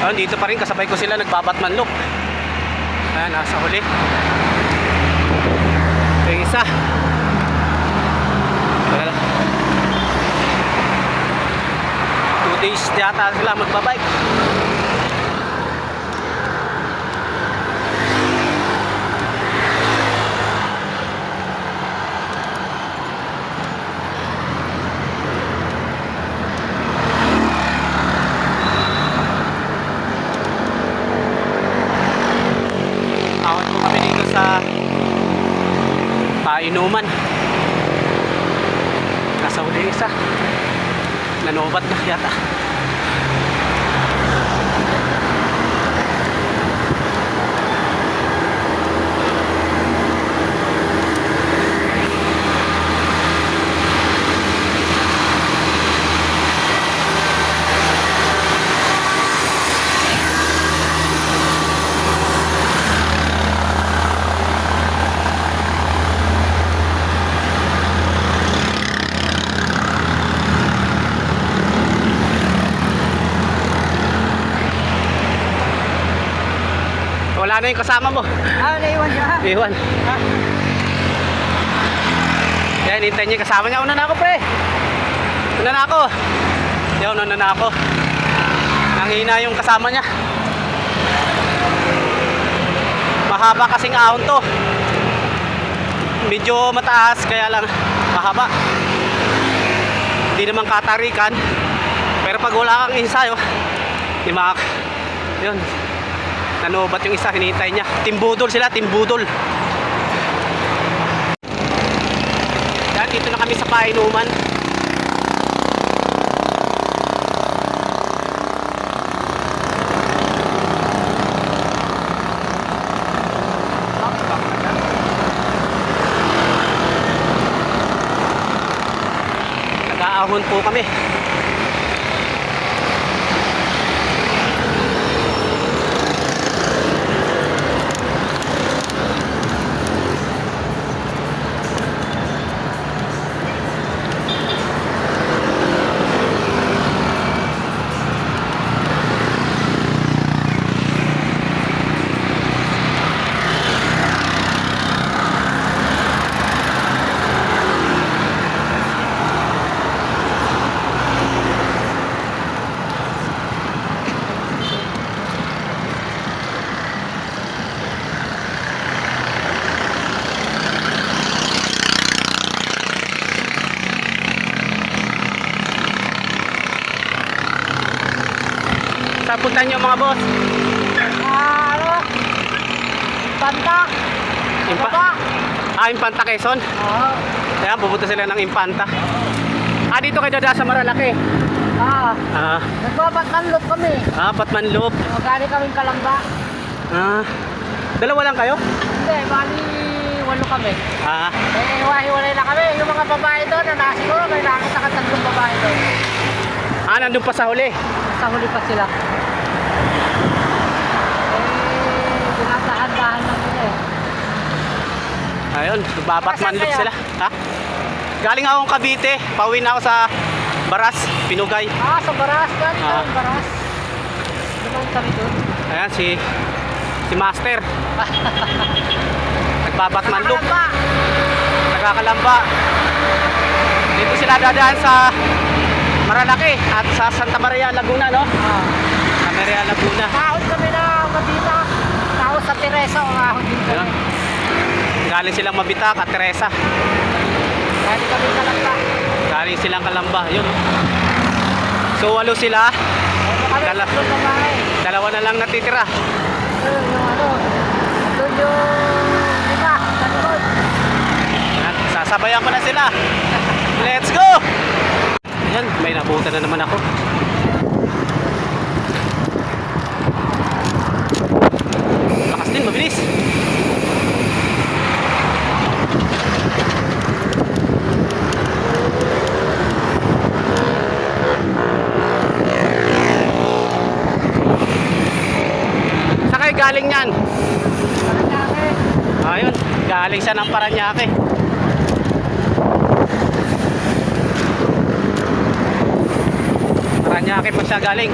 Ayun, dito pa rin kasabay ko sila nagbabatman loop. Ayan, nasa huli. Ito yung isa. Wala. 2 days yata sila magbabike. Awat po kami dito sa Painuman. Nasa huli yung isa. Nanobat na yata. Wala na yung kasama mo. Naiwan siya. Iwan. Yan, hintayin niya yung kasama niya. Una na ako, pre. Una na ako. Yan, una na ako. Nanghina yung kasama niya. Mahaba kasing ahon to. Medyo mataas, kaya lang mahaba. Hindi naman katarikan. Pero pag wala kang ensayo, di makak... Yun. Nanobat yung isa, hinihintay niya. Timbudol sila, timbudol. Yan, dito na kami sa Painuman. Nag-aahon po kami. Saan punta nyo mga boss? Panta. Impanta Quezon? Oo. Kaya pupunta sila ng Impanta. Dito kayo dada sa Maralaki? Nagbabatmanlop kami. Patmanlop. Galing kaming Kalamba. Dalawa lang kayo? Hindi, bali 8 kami. Hiwa-hiwalay na kami. Yung mga babae doon, siguro may nakita ka 3 babae doon. Nandun pa sa huli? Sa huli pa sila. Dinatahan-dahan lang nila Ayun, nagbabatmanlop sila. Galing akong Cavite, pauwi na ako sa Baras, Pinugay. Sa Baras, Baras. Dumaan kami doon. Ayan, si Master. Nagbabatmanlop. Nagkakalamba. Dito sila dadaan sa Maralaki at sa Santa Maria, Laguna, no? Santa Maria, Laguna. Kahon kami na Mabita. Kahon sa Teresa, kahon dito. Galing silang Mabita at Teresa. Galing kami Kalamba. Galing silang Kalamba, yun. So, 8 sila. Dalawa na lang natitira. Doon yung iba, sa likod. Sasabayan ko na sila. Let's go! Ayan, may nabutan na naman ako. Lakas din, mabilis. Saan kayo galing yan? Ayun, galing siya ng Paranaque. Paranaque pa siya galing.